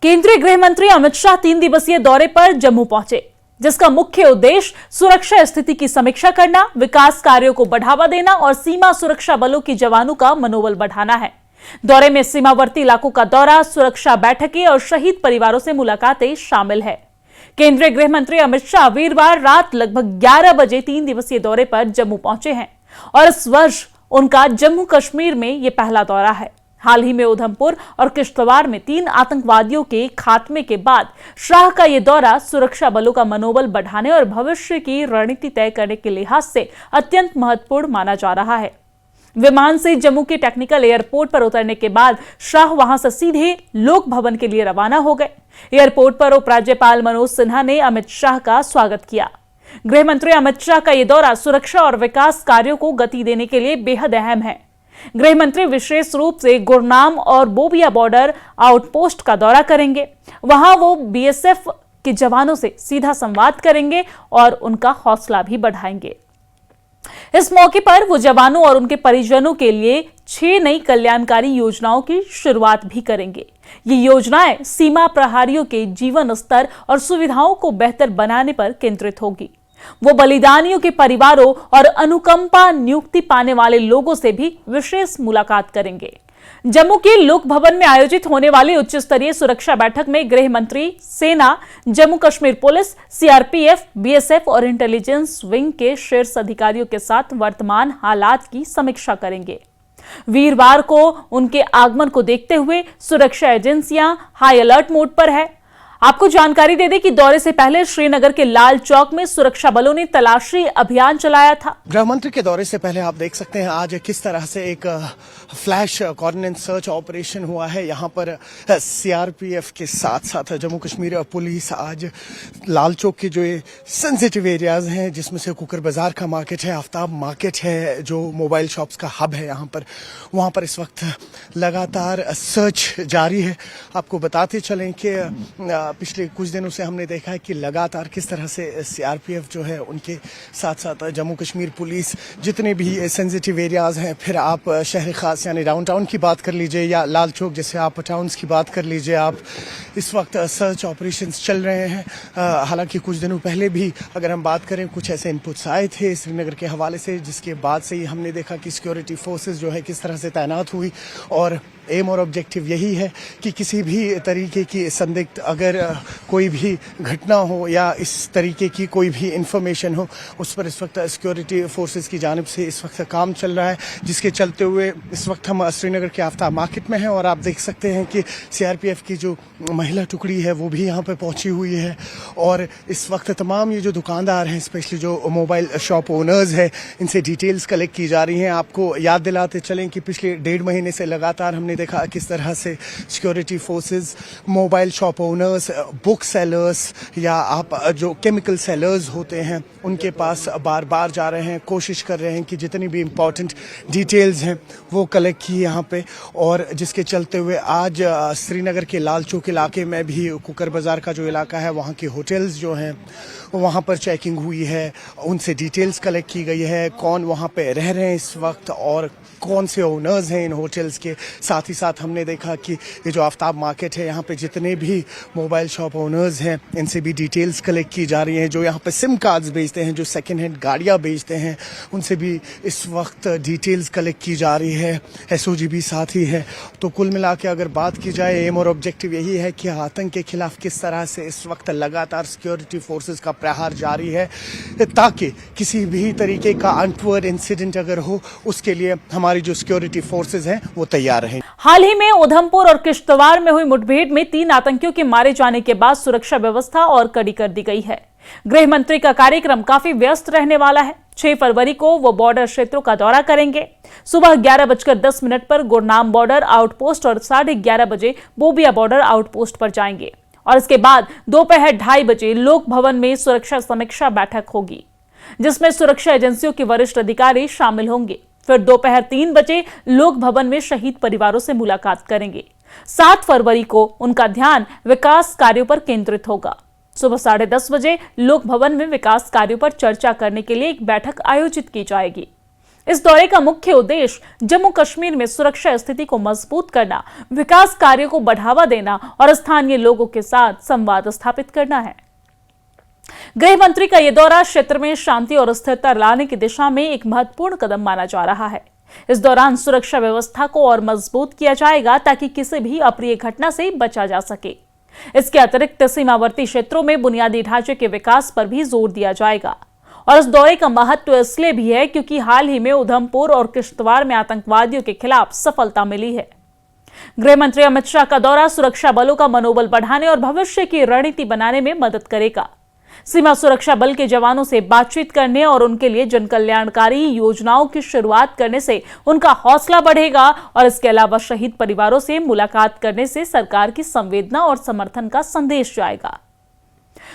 केंद्रीय गृह मंत्री अमित शाह 3 दिवसीय दौरे पर जम्मू पहुंचे, जिसका मुख्य उद्देश्य सुरक्षा स्थिति की समीक्षा करना, विकास कार्यों को बढ़ावा देना और सीमा सुरक्षा बलों के जवानों का मनोबल बढ़ाना है। दौरे में सीमावर्ती इलाकों का दौरा, सुरक्षा बैठकें और शहीद परिवारों से मुलाकातें शामिल है। केंद्रीय गृह मंत्री अमित शाह वीरवार रात लगभग 11 बजे 3 दिवसीय दौरे पर जम्मू पहुंचे हैं और इस वर्ष उनका जम्मू कश्मीर में यह पहला दौरा है। हाल ही में उधमपुर और किश्तवाड़ में 3 आतंकवादियों के खात्मे के बाद शाह का यह दौरा सुरक्षा बलों का मनोबल बढ़ाने और भविष्य की रणनीति तय करने के लिहाज से अत्यंत महत्वपूर्ण माना जा रहा है। विमान से जम्मू के टेक्निकल एयरपोर्ट पर उतरने के बाद शाह वहां से सीधे लोक भवन के लिए रवाना हो गए। एयरपोर्ट पर उपराज्यपाल मनोज सिन्हा ने अमित शाह का स्वागत किया। गृह मंत्री अमित शाह का यह दौरा सुरक्षा और विकास कार्यों को गति देने के लिए बेहद अहम है। गृह मंत्री विशेष रूप से गुरनाम और बोबिया बॉर्डर आउटपोस्ट का दौरा करेंगे। वहां वो बीएसएफ के जवानों से सीधा संवाद करेंगे और उनका हौसला भी बढ़ाएंगे। इस मौके पर वो जवानों और उनके परिजनों के लिए 6 नई कल्याणकारी योजनाओं की शुरुआत भी करेंगे। ये योजनाएं सीमा प्रहरियों के जीवन स्तर और सुविधाओं को बेहतर बनाने पर केंद्रित होगी। वो बलिदानियों के परिवारों और अनुकंपा नियुक्ति पाने वाले लोगों से भी विशेष मुलाकात करेंगे। जम्मू के लोक भवन में आयोजित होने वाली उच्च स्तरीय सुरक्षा बैठक में गृह मंत्री, सेना, Jammu Kashmir police, CRPF, BSF और इंटेलिजेंस विंग के शीर्ष अधिकारियों के साथ वर्तमान हालात की समीक्षा करेंगे। वीरवार को उनके आगमन को देखते हुए सुरक्षा एजेंसियां हाई अलर्ट मोड पर है। आपको जानकारी दे दें कि दौरे से पहले श्रीनगर के लाल चौक में सुरक्षा बलों ने तलाशी अभियान चलाया था। गृह मंत्री के दौरे से पहले आप देख सकते हैं आज किस तरह से एक फ्लैश कॉर्डिनेट सर्च ऑपरेशन हुआ है। यहाँ पर सीआरपीएफ के साथ साथ जम्मू कश्मीर पुलिस आज लाल चौक के जो ये सेंसिटिव एरियाज हैं, जिसमें से कुकर बाजार का मार्केट है, आफ्ताब मार्केट है, जो मोबाइल शॉप्स का हब है यहाँ पर, वहाँ पर इस वक्त लगातार सर्च जारी है। आपको बताते चलें कि पिछले कुछ दिनों से हमने देखा है कि लगातार किस तरह से सीआरपीएफ जो है उनके साथ साथ जम्मू कश्मीर पुलिस जितने भी सेंसिटिव एरियाज हैं, फिर आप शहर खास यानी डाउनटाउन की बात कर लीजिए या लाल चौक जैसे आप टाउन्स की बात कर लीजिए, आप इस वक्त सर्च ऑपरेशंस चल रहे हैं। हालांकि कुछ दिनों पहले भी अगर हम बात करें, कुछ ऐसे इनपुट्स आए थे श्रीनगर के हवाले से, जिसके बाद से ही हमने देखा कि सिक्योरिटी फोर्सेस जो है किस तरह से तैनात हुई और एम और ऑब्जेक्टिव यही है कि किसी भी तरीके की संदिग्ध अगर कोई भी घटना हो या इस तरीके की कोई भी इंफॉर्मेशन हो, उस पर इस वक्त सिक्योरिटी फोर्सेस की जानिब से इस वक्त काम चल रहा है, जिसके चलते हुए इस वक्त हम श्रीनगर के आफ्ताब मार्केट में हैं और आप देख सकते हैं कि सीआरपीएफ की जो महिला टुकड़ी है वो भी यहाँ पर पहुँची हुई है। और इस वक्त तमाम ये जो दुकानदार हैं, स्पेशली जो मोबाइल शॉप ओनर्स हैं, इनसे डिटेल्स कलेक्ट की जा रही हैं। आपको याद दिलाते चलें कि पिछले 1.5 महीने से लगातार हमने देखा किस तरह से security forces mobile shop owners, book sellers या आप जो केमिकल सेलर्स होते हैं उनके पास बार बार जा रहे हैं, कोशिश कर रहे हैं कि जितनी भी इम्पोर्टेंट डिटेल्स हैं वो कलेक्ट की यहाँ पे। और जिसके चलते हुए आज श्रीनगर के लाल चौक इलाके में भी कुकर बाजार का जो इलाका है, वहाँ के होटल्स जो हैं वहाँ पर चेकिंग हुई है, उनसे डिटेल्स कलेक्ट की गई है, कौन वहाँ पे रह रहे हैं इस वक्त और कौन से ओनर्स हैं इन होटल्स के। साथ ही साथ हमने देखा कि ये जो आफ्ताब मार्केट है, यहाँ पे जितने भी मोबाइल शॉप ओनर्स हैं इनसे भी डिटेल्स कलेक्ट की जा रही हैं। जो यहाँ पे सिम कार्ड्स बेचते हैं, जो सेकंड हैंड गाड़ियाँ बेचते हैं, उनसे भी इस वक्त डिटेल्स कलेक्ट की जा रही है। एसओजी भी साथ ही है। तो कुल मिला के अगर बात की जाए, एम और ऑब्जेक्टिव यही है कि आतंक के खिलाफ किस तरह से इस वक्त लगातार सिक्योरिटी फोर्सेस का प्रहार जारी है, ताकि किसी भी तरीके का अनटवर्ड इंसिडेंट अगर हो, उसके लिए हमारी जो सिक्योरिटी फोर्सेस हैं वो तैयार हैं। हाल ही में उधमपुर और किश्तवाड़ में हुई मुठभेड़ में 3 आतंकियों के मारे जाने के बाद सुरक्षा व्यवस्था और कड़ी कर दी गई है। गृह मंत्री का कार्यक्रम काफी व्यस्त रहने वाला है। 6 फरवरी को वो बॉर्डर क्षेत्रों का दौरा करेंगे। सुबह 11:10 पर गुरनाम बॉर्डर आउटपोस्ट और 11:30 बजे बोबिया बॉर्डर आउटपोस्ट पर जाएंगे और इसके बाद दोपहर 2:30 बजे लोक भवन में सुरक्षा समीक्षा बैठक होगी, जिसमें सुरक्षा एजेंसियों के वरिष्ठ अधिकारी शामिल होंगे। फिर दोपहर 3 बजे लोक भवन में शहीद परिवारों से मुलाकात करेंगे। 7 फरवरी को उनका ध्यान विकास कार्यों पर केंद्रित होगा। सुबह 10:30 बजे लोक भवन में विकास कार्यों पर चर्चा करने के लिए एक बैठक आयोजित की जाएगी। इस दौरे का मुख्य उद्देश्य जम्मू कश्मीर में सुरक्षा स्थिति को मजबूत करना, विकास कार्यों को बढ़ावा देना और स्थानीय लोगों के साथ संवाद स्थापित करना है। गृह मंत्री का यह दौरा क्षेत्र में शांति और स्थिरता लाने की दिशा में एक महत्वपूर्ण कदम माना जा रहा है। इस दौरान सुरक्षा व्यवस्था को और मजबूत किया जाएगा ताकि किसी भी अप्रिय घटना से बचा जा सके। इसके अतिरिक्त सीमावर्ती क्षेत्रों में बुनियादी ढांचे के विकास पर भी जोर दिया जाएगा। और इस दौरे का महत्व इसलिए भी है क्योंकि हाल ही में उधमपुर और किश्तवाड़ में आतंकवादियों के खिलाफ सफलता मिली है। गृह मंत्री अमित शाह का दौरा सुरक्षा बलों का मनोबल बढ़ाने और भविष्य की रणनीति बनाने में मदद करेगा। सीमा सुरक्षा बल के जवानों से बातचीत करने और उनके लिए जनकल्याणकारी योजनाओं की शुरुआत करने से उनका हौसला बढ़ेगा और इसके अलावा शहीद परिवारों से मुलाकात करने से सरकार की संवेदना और समर्थन का संदेश जाएगा।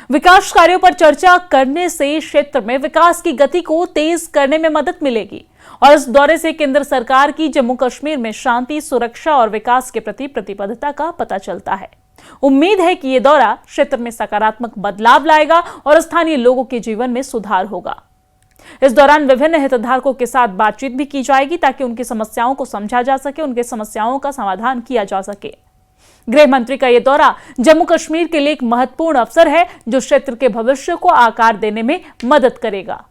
विकास कार्यों पर चर्चा करने से क्षेत्र में विकास की गति को तेज करने में मदद मिलेगी और इस दौरे से केंद्र सरकार की जम्मू कश्मीर में शांति, सुरक्षा और विकास के प्रति प्रतिबद्धता का पता चलता है। उम्मीद है कि यह दौरा क्षेत्र में सकारात्मक बदलाव लाएगा और स्थानीय लोगों के जीवन में सुधार होगा। इस दौरान विभिन्न हितधारकों के साथ बातचीत भी की जाएगी ताकि उनकी समस्याओं को समझा जा सके, उनकी समस्याओं का समाधान किया जा सके। गृह मंत्री का यह दौरा जम्मू कश्मीर के लिए एक महत्वपूर्ण अवसर है जो क्षेत्र के भविष्य को आकार देने में मदद करेगा।